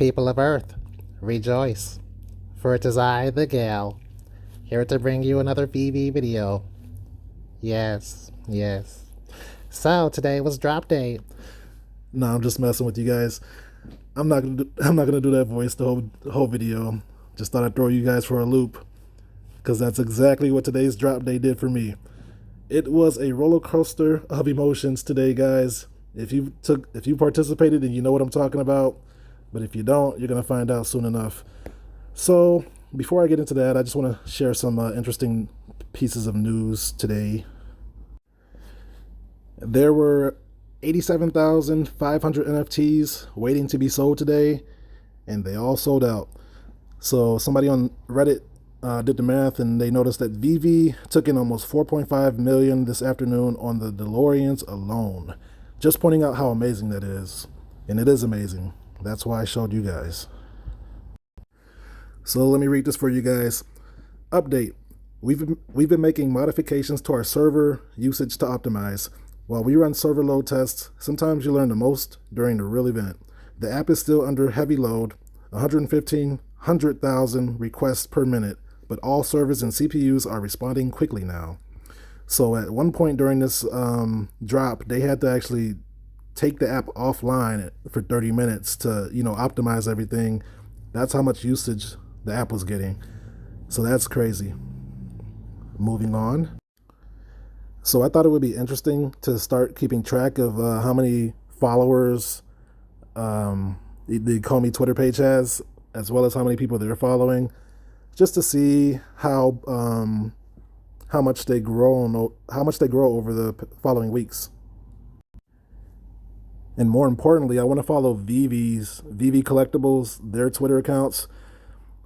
People of Earth, rejoice, for it is I, the Gale, here to bring you another Veve video. Yes, yes. So today was drop day. No, I'm just messing with you guys. I'm not gonna do that voice the whole video. Just thought I'd throw you guys for a loop, because that's exactly what today's drop day did for me. It was a roller coaster of emotions today, guys. If you participated, and you know what I'm talking about, but if you don't, you're gonna find out soon enough. So before I get into that, I just want to share some interesting pieces of news today. There were 87,500 NFTs waiting to be sold today, and they all sold out. So somebody on Reddit did the math, and they noticed that Veve took in almost 4.5 million this afternoon on the Deloreans alone. Just pointing out how amazing that is. And it is amazing. That's why I showed you guys. So let me read this for you guys. Update. We've been making modifications to our server usage to optimize. While we run server load tests, sometimes you learn the most during the real event. The app is still under heavy load, 100,000 requests per minute, but all servers and CPUs are responding quickly now. So at one point during this drop, they had to actually take the app offline for 30 minutes to, optimize everything. That's how much usage the app was getting. So that's crazy. Moving on. So I thought it would be interesting to start keeping track of how many followers the Call Me Twitter page has, as well as how many people they're following, just to see how much they grow over the following weeks. And more importantly, I want to follow Veve Collectibles, their Twitter accounts.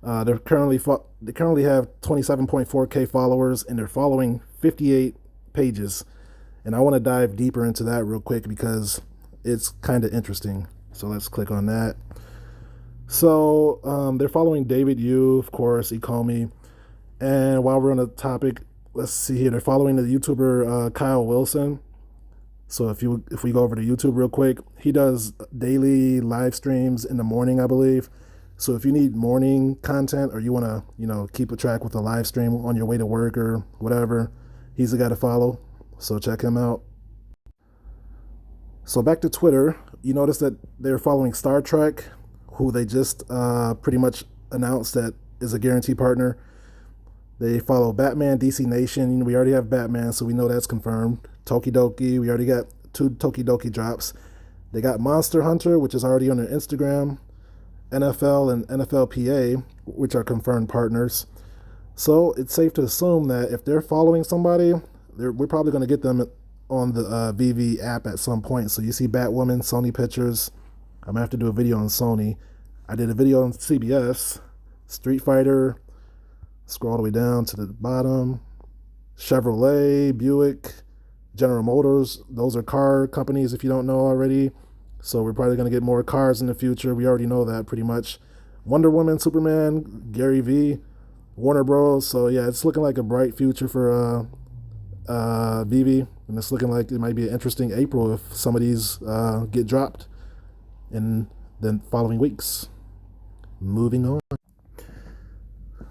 They currently have 27.4K followers, and they're following 58 pages. And I want to dive deeper into that real quick because it's kind of interesting. So let's click on that. So they're following David Yu, of course, Ecomi. And while we're on the topic, let's see here. They're following the YouTuber Kyle Wilson. So if we go over to YouTube real quick, he does daily live streams in the morning, I believe. So if you need morning content, or you want to, keep a track with a live stream on your way to work or whatever, he's the guy to follow. So check him out. So back to Twitter, you notice that they're following Star Trek, who they just pretty much announced that is a guarantee partner. They follow Batman, DC Nation. We already have Batman, so we know that's confirmed. Tokidoki, we already got 2 Tokidoki drops. They got Monster Hunter, which is already on their Instagram. NFL and NFLPA, which are confirmed partners. So it's safe to assume that if they're following somebody, we're probably going to get them on the Veve app at some point. So you see Batwoman, Sony Pictures. I'm going to have to do a video on Sony. I did a video on CBS, Street Fighter, scroll all the way down to the bottom, Chevrolet, Buick, General Motors. Those are car companies if you don't know already. So we're probably going to get more cars in the future. We already know that pretty much. Wonder Woman, Superman, Gary V, Warner Bros. So yeah, it's looking like a bright future for Veve. And it's looking like it might be an interesting April if some of these get dropped in the following weeks. Moving on.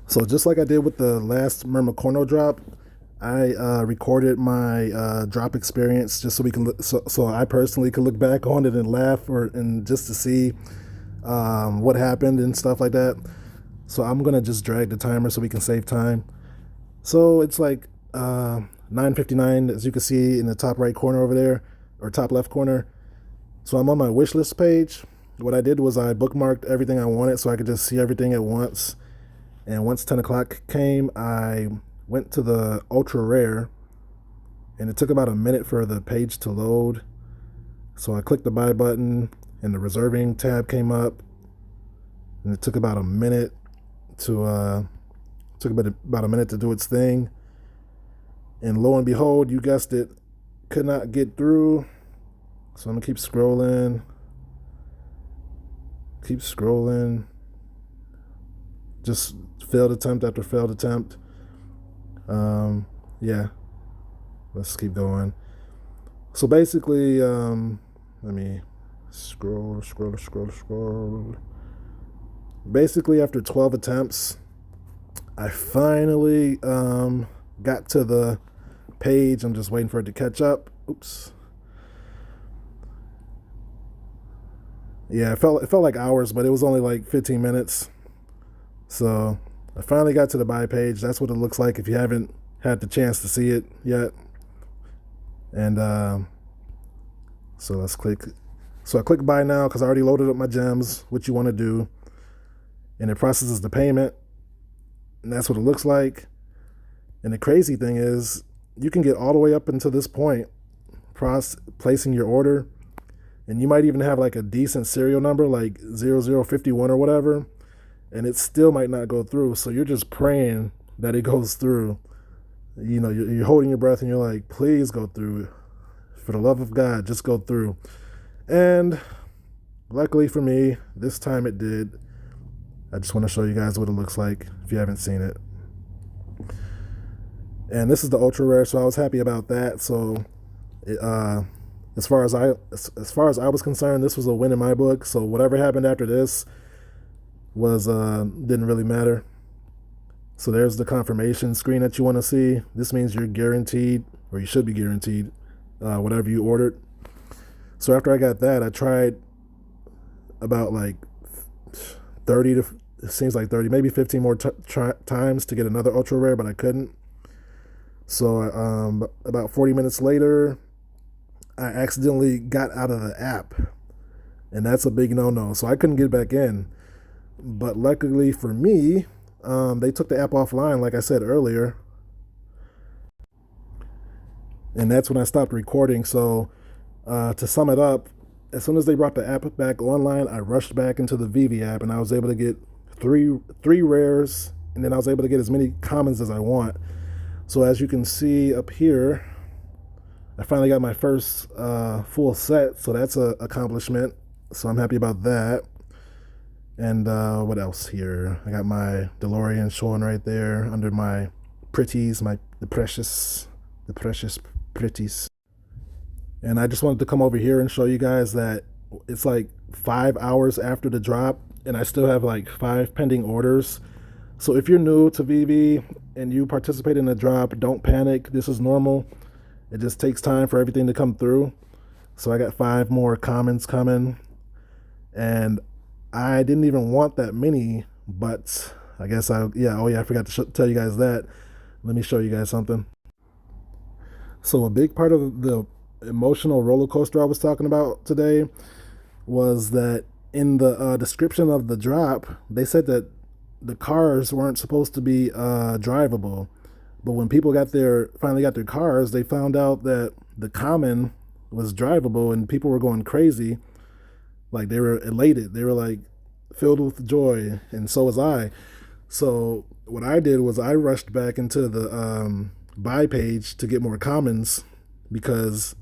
So just like I did with the last Mermacorno drop, I recorded my drop experience just so I personally could look back on it and laugh and just to see what happened and stuff like that. So I'm gonna just drag the timer so we can save time. So it's like 9:59, as you can see in the top right corner over there, or top left corner. So I'm on my wish list page. What I did was I bookmarked everything I wanted so I could just see everything at once. And once 10 o'clock came, I went to the ultra rare, and it took about a minute for the page to load. So I clicked the buy button, and the reserving tab came up, and it took about a minute to do its thing. And lo and behold, you guessed it, could not get through. So I'm gonna keep scrolling. Just failed attempt after failed attempt. Yeah, let's keep going. So basically, let me scroll. Basically, after 12 attempts, I finally got to the page. I'm just waiting for it to catch up. Oops. Yeah, it felt like hours, but it was only like 15 minutes. So I finally got to the buy page. That's what it looks like if you haven't had the chance to see it yet. And so let's click. So I click buy now because I already loaded up my gems, which you want to do. And it processes the payment. And that's what it looks like. And the crazy thing is, you can get all the way up until this point, placing your order. And you might even have like a decent serial number, like 0051 or whatever. And it still might not go through. So you're just praying that it goes through. You know, you're holding your breath and you're like, please go through. For the love of God, just go through. And luckily for me, this time it did. I just want to show you guys what it looks like if you haven't seen it. And this is the ultra rare, so I was happy about that. So as far as I was concerned, this was a win in my book. So whatever happened after this was didn't really matter. So there's the confirmation screen that you want to see. This means you're guaranteed, or you should be guaranteed, whatever you ordered. So after I got that, I tried about like 30 to, it seems like 30, maybe 15 more times to get another ultra rare, but I couldn't. So about 40 minutes later, I accidentally got out of the app, and that's a big no-no. So I couldn't get back in. But luckily for me, they took the app offline, like I said earlier. And that's when I stopped recording. So to sum it up, as soon as they brought the app back online, I rushed back into the Veve app, and I was able to get three rares, and then I was able to get as many commons as I want. So as you can see up here, I finally got my first full set, so that's an accomplishment. So I'm happy about that. And what else here? I got my Delorean showing right there under my pretties, the precious pretties. And I just wanted to come over here and show you guys that it's like 5 hours after the drop, and I still have like 5 pending orders. So if you're new to Veve and you participate in the drop, don't panic. This is normal. It just takes time for everything to come through. So I got 5 more comments coming, and I didn't even want that many, but I guess I forgot to tell you guys that. Let me show you guys something. So a big part of the emotional roller coaster I was talking about today was that in the description of the drop, they said that the cars weren't supposed to be drivable. But when people finally got their cars, they found out that the common was drivable, and people were going crazy. Like, they were elated. They were like filled with joy, and so was I. So what I did was I rushed back into the buy page to get more commons, because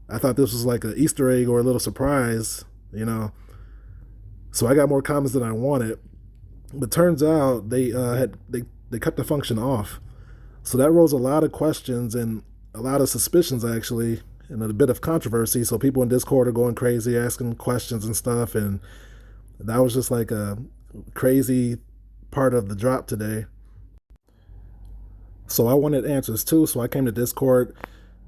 I thought this was like an Easter egg or a little surprise, you know. So I got more commons than I wanted. But turns out they cut the function off. So that rose a lot of questions and a lot of suspicions, actually, and a bit of controversy. So people in Discord are going crazy, asking questions and stuff. And that was just like a crazy part of the drop today. So I wanted answers too. So I came to Discord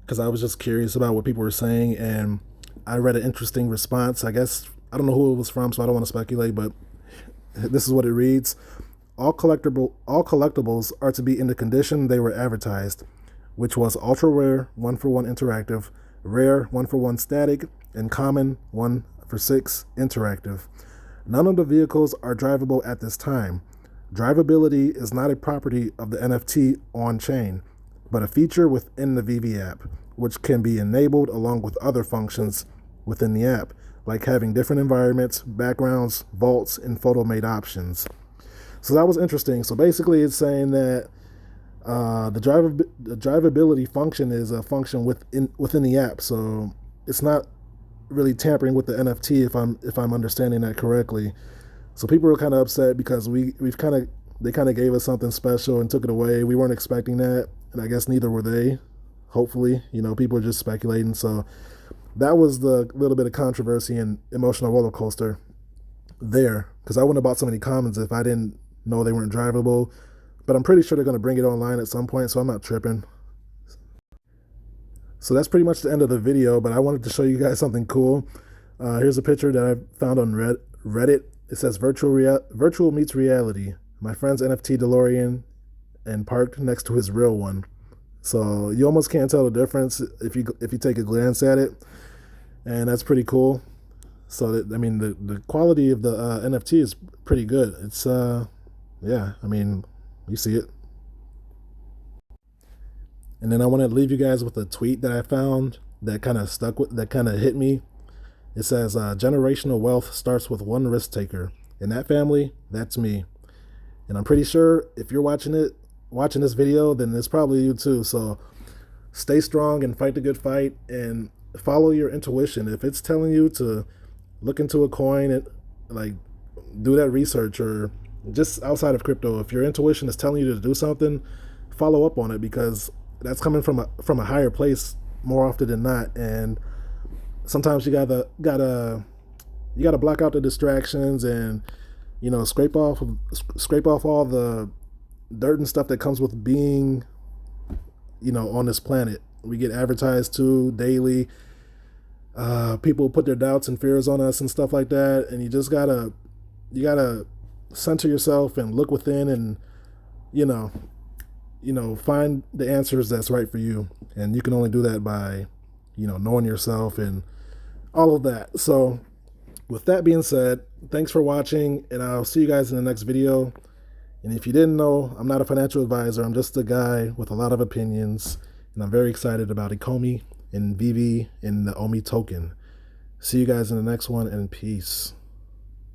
because I was just curious about what people were saying. And I read an interesting response. I guess, I don't know who it was from, so I don't want to speculate, but this is what it reads. All collectibles are to be in the condition they were advertised, which was ultra rare, 1-for-1 interactive, rare, 1-for-1 static, and common, 1-for-6 interactive. None of the vehicles are drivable at this time. Drivability is not a property of the NFT on-chain, but a feature within the Veve app, which can be enabled along with other functions within the app, like having different environments, backgrounds, vaults, and photo made options. So that was interesting. So basically it's saying that the drivability function is a function within the app. So it's not really tampering with the NFT, if I'm understanding that correctly. So people were kind of upset because they kind of gave us something special and took it away. We weren't expecting that, and I guess neither were they. Hopefully, people are just speculating. So that was the little bit of controversy and emotional roller coaster there, because I wouldn't have bought so many commons if I didn't know they weren't drivable. But I'm pretty sure they're going to bring it online at some point, so I'm not tripping. So that's pretty much the end of the video, but I wanted to show you guys something cool. Here's a picture that I found on Reddit. It says virtual meets reality. My friend's NFT Delorean and parked next to his real one. So you almost can't tell the difference if you take a glance at it, and that's pretty cool. So that, I mean, the quality of the NFT is pretty good. It's yeah, I mean, you see it. And then I want to leave you guys with a tweet that I found that kind of hit me. It says, generational wealth starts with one risk taker. In that family, that's me. And I'm pretty sure if you're watching this video, then it's probably you too. So stay strong and fight the good fight and follow your intuition. If it's telling you to look into a coin and like do that research, or just outside of crypto, if your intuition is telling you to do something, follow up on it, because that's coming from a higher place more often than not. And sometimes you gotta block out the distractions and, you know, scrape off all the dirt and stuff that comes with being, you know, on this planet. We get advertised to daily. People put their doubts and fears on us and stuff like that, and you gotta center yourself and look within and, you know, find the answers that's right for you. And you can only do that by, you know, knowing yourself and all of that. So with that being said, thanks for watching, and I'll see you guys in the next video. And if you didn't know, I'm not a financial advisor. I'm just a guy with a lot of opinions, and I'm very excited about Ecomi and Veve and the Omi token. See you guys in the next one, and peace.